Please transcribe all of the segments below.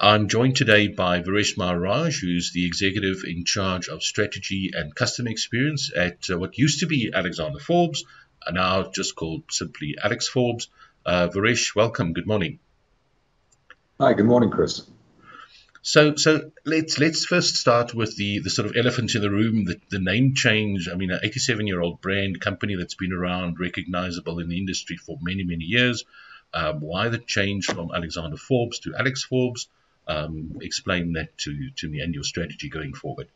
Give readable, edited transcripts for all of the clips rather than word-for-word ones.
I'm joined today by Viresh Maharaj, who's the executive in charge of strategy and customer experience at what used to be Alexforbes, now just called simply Alexforbes. Viresh, welcome. Good morning. Hi, good morning, Chris. So let's first start with the sort of elephant in the room, the name change. I mean, an 87-year-old brand company that's been around, recognizable in the industry for many, many years. Why the change from Alexander Forbes to Alexforbes? Explain that to me and your strategy going forward.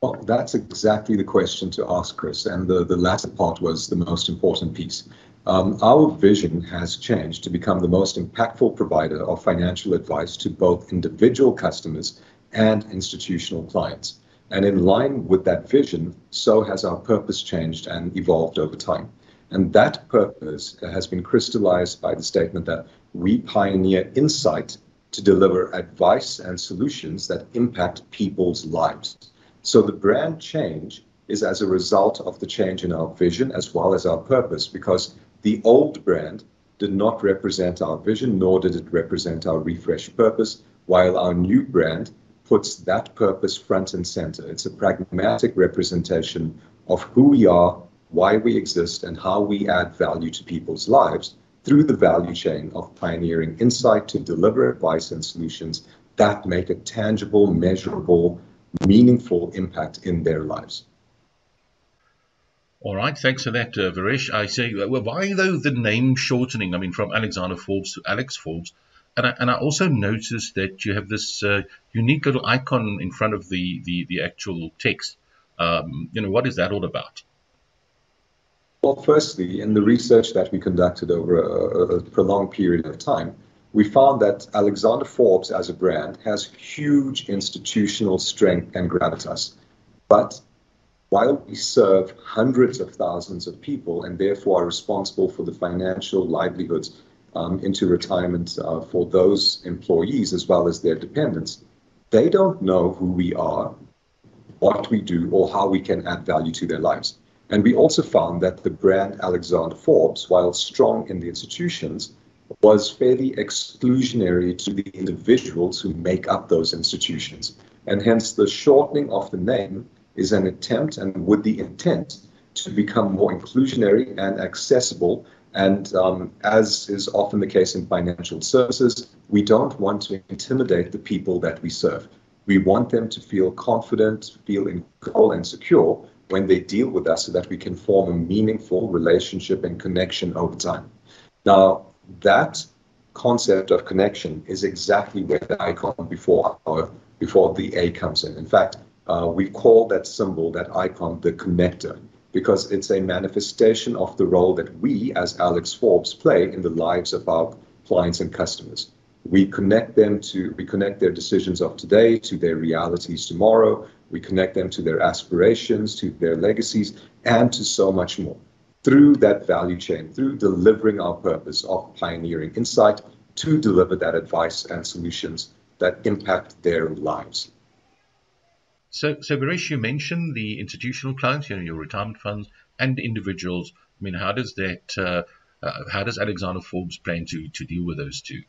Well, that's exactly the question to ask, Chris, and the latter part was the most important piece. Our vision has changed to become the most impactful provider of financial advice to both individual customers and institutional clients. And in line with that vision, so has our purpose changed and evolved over time. And that purpose has been crystallized by the statement that we pioneer insight to deliver advice and solutions that impact people's lives. So the brand change is as a result of the change in our vision as well as our purpose, because the old brand did not represent our vision, nor did it represent our refreshed purpose, while our new brand puts that purpose front and center. It's a pragmatic representation of who we are, why we exist, and how we add value to people's lives through the value chain of pioneering insight to deliver advice and solutions that make a tangible, measurable, meaningful impact in their lives. All right, thanks for that, Viresh. I say, well, why though the name shortening? I mean, from Alexander Forbes to Alexforbes, and I also noticed that you have this unique little icon in front of the actual text. What is that all about? Well, firstly, in the research that we conducted over a prolonged period of time, we found that Alexander Forbes as a brand has huge institutional strength and gravitas. But while we serve hundreds of thousands of people and therefore are responsible for the financial livelihoods into retirement for those employees as well as their dependents, they don't know who we are, what we do, or how we can add value to their lives. And we also found that the brand Alexander Forbes, while strong in the institutions, was fairly exclusionary to the individuals who make up those institutions. And hence the shortening of the name is an attempt and with the intent to become more inclusionary and accessible. And as is often the case in financial services, we don't want to intimidate the people that we serve. We want them to feel confident, feel in control and secure when they deal with us so that we can form a meaningful relationship and connection over time. Now, that concept of connection is exactly where the icon before the A comes in. In fact, we call that symbol, that icon, the connector, because it's a manifestation of the role that we as Alexforbes play in the lives of our clients and customers. We connect their decisions of today to their realities tomorrow. We connect them to their aspirations, to their legacies, and to so much more. Through that value chain, through delivering our purpose of pioneering insight to deliver that advice and solutions that impact their lives. So Viresh, you mentioned the institutional clients, your retirement funds, and individuals. I mean, how does Alexander Forbes plan to deal with those two?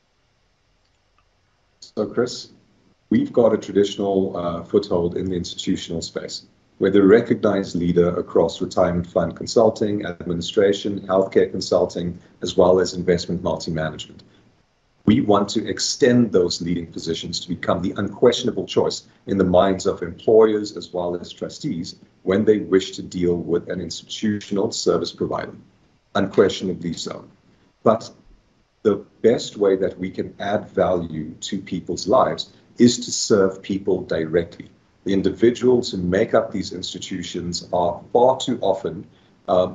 So, Chris, we've got a traditional foothold in the institutional space. We're the recognized leader across retirement fund consulting, administration, healthcare consulting, as well as investment multi-management. We want to extend those leading positions to become the unquestionable choice in the minds of employers as well as trustees when they wish to deal with an institutional service provider. Unquestionably so. But the best way that we can add value to people's lives is to serve people directly. The individuals who make up these institutions are far too often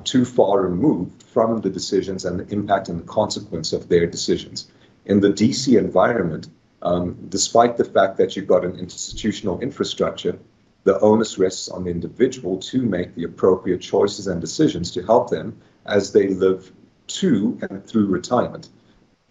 too far removed from the decisions and the impact and the consequence of their decisions. In the DC environment, despite the fact that you've got an institutional infrastructure, the onus rests on the individual to make the appropriate choices and decisions to help them as they live to and through retirement.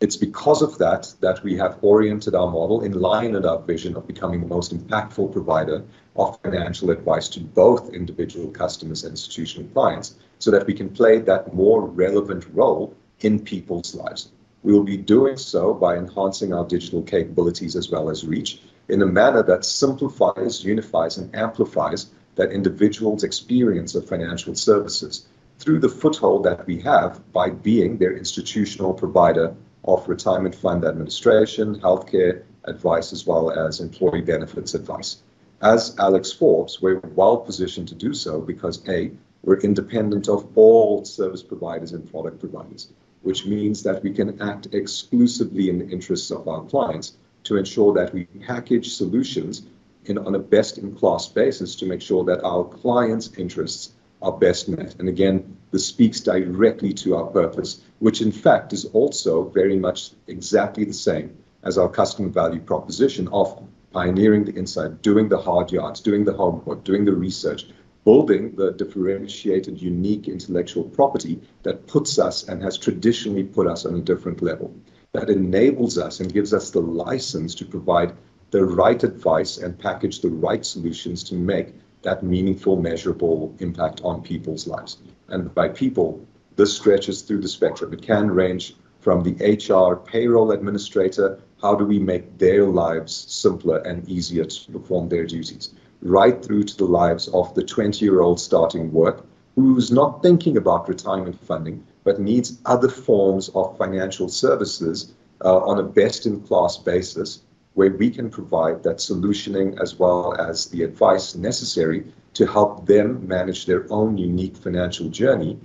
It's because of that we have oriented our model in line with our vision of becoming the most impactful provider of financial advice to both individual customers and institutional clients, so that we can play that more relevant role in people's lives. we'll be doing so by enhancing our digital capabilities as well as reach in a manner that simplifies, unifies, and amplifies that individual's experience of financial services through the foothold that we have by being their institutional provider of retirement fund administration, healthcare advice, as well as employee benefits advice. As Alexforbes, we're well positioned to do so because A, we're independent of all service providers and product providers, which means that we can act exclusively in the interests of our clients to ensure that we package solutions on a best-in-class basis to make sure that our clients' interests are best met. And again, this speaks directly to our purpose, which in fact is also very much exactly the same as our customer value proposition of pioneering the insight, doing the hard yards, doing the homework, doing the research, building the differentiated, unique intellectual property that puts us and has traditionally put us on a different level, that enables us and gives us the license to provide the right advice and package the right solutions to make that meaningful, measurable impact on people's lives. And by people, this stretches through the spectrum. It can range from the HR payroll administrator, how do we make their lives simpler and easier to perform their duties, right through to the lives of the 20-year-old starting work who's not thinking about retirement funding, but needs other forms of financial services on a best-in-class basis, where we can provide that solutioning as well as the advice necessary to help them manage their own unique financial journey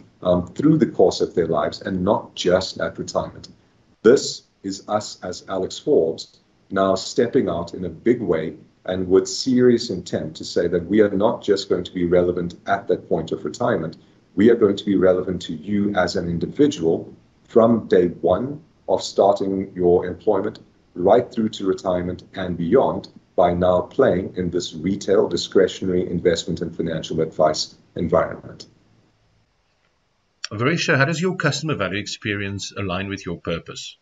through the course of their lives and not just at retirement. This is us as Alexforbes now stepping out in a big way and with serious intent to say that we are not just going to be relevant at that point of retirement, we are going to be relevant to you as an individual from day one of starting your employment right through to retirement and beyond by now playing in this retail, discretionary investment and financial advice environment. Viresh, how does your customer value experience align with your purpose?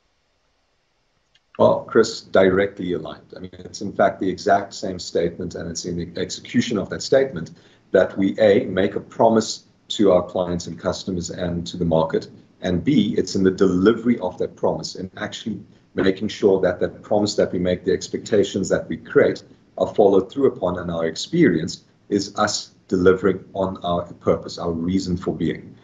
Well, Chris, directly aligned. I mean, it's in fact the exact same statement, and it's in the execution of that statement that we, A, make a promise to our clients and customers and to the market, and B, it's in the delivery of that promise and actually making sure that that promise that we make, the expectations that we create, are followed through upon, and our experience is us delivering on our purpose, our reason for being.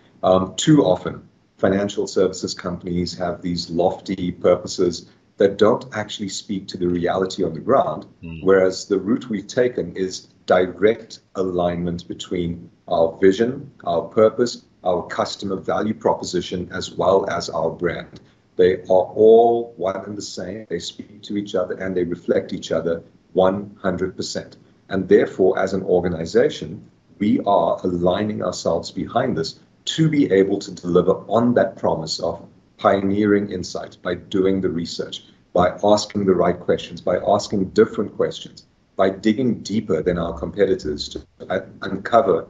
Too often, financial services companies have these lofty purposes that don't actually speak to the reality on the ground, whereas the route we've taken is direct alignment between our vision, our purpose, our customer value proposition, as well as our brand. They are all one and the same. They speak to each other and they reflect each other 100%. And therefore, as an organization, we are aligning ourselves behind this to be able to deliver on that promise of pioneering insight by doing the research, by asking the right questions, by asking different questions, by digging deeper than our competitors to uncover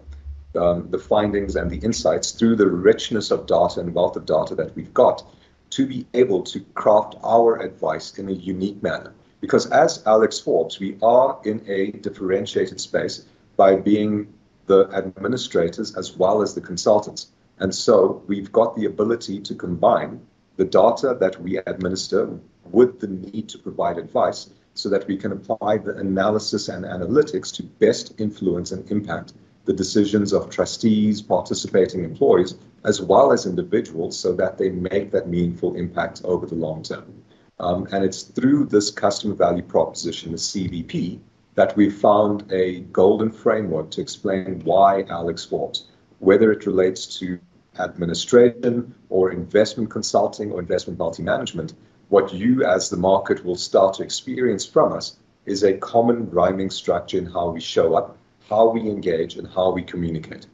the findings and the insights through the richness of data and wealth of data that we've got, to be able to craft our advice in a unique manner. Because as Alexforbes, we are in a differentiated space by being the administrators as well as the consultants. And so we've got the ability to combine the data that we administer with the need to provide advice so that we can apply the analysis and analytics to best influence and impact the decisions of trustees, participating employees, as well as individuals so that they make that meaningful impact over the long term. And it's through this customer value proposition, the CVP, that we've found a golden framework to explain why Alexforbes, whether it relates to administration or investment consulting or investment multi-management, what you as the market will start to experience from us is a common rhyming structure in how we show up, how we engage, and how we communicate.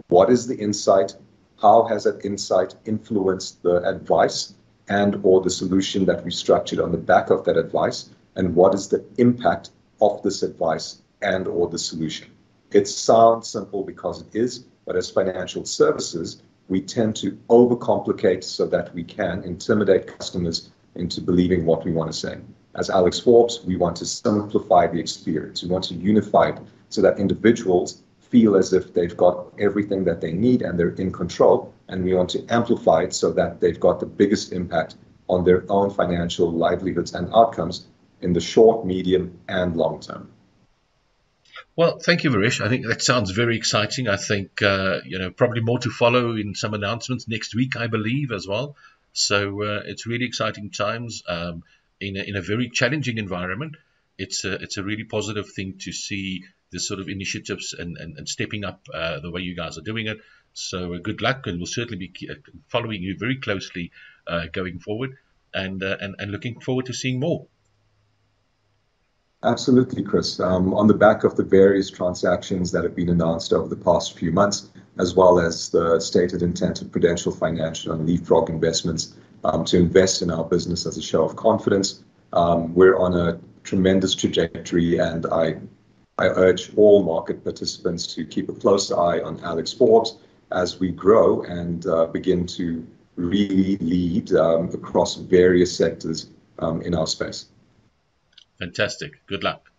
What is the insight? How has that insight influenced the advice and or the solution that we structured on the back of that advice? And what is the impact of this advice and or the solution? It sounds simple because it is, but as financial services, we tend to overcomplicate so that we can intimidate customers into believing what we want to say. As Alexforbes, we want to simplify the experience. We want to unify it so that individuals feel as if they've got everything that they need and they're in control. And we want to amplify it so that they've got the biggest impact on their own financial livelihoods and outcomes in the short, medium, and long term. Well, thank you, Viresh. I think that sounds very exciting. I think probably more to follow in some announcements next week, I believe, as well. So it's really exciting times in a very challenging environment. It's a really positive thing to see this sort of initiatives and stepping up the way you guys are doing it. So good luck, and we'll certainly be following you very closely going forward, and looking forward to seeing more. Absolutely, Chris. On the back of the various transactions that have been announced over the past few months, as well as the stated intent of Prudential Financial and Leapfrog Investments to invest in our business as a show of confidence, we're on a tremendous trajectory, and I urge all market participants to keep a close eye on Alexforbes as we grow and begin to really lead across various sectors in our space. Fantastic. Good luck.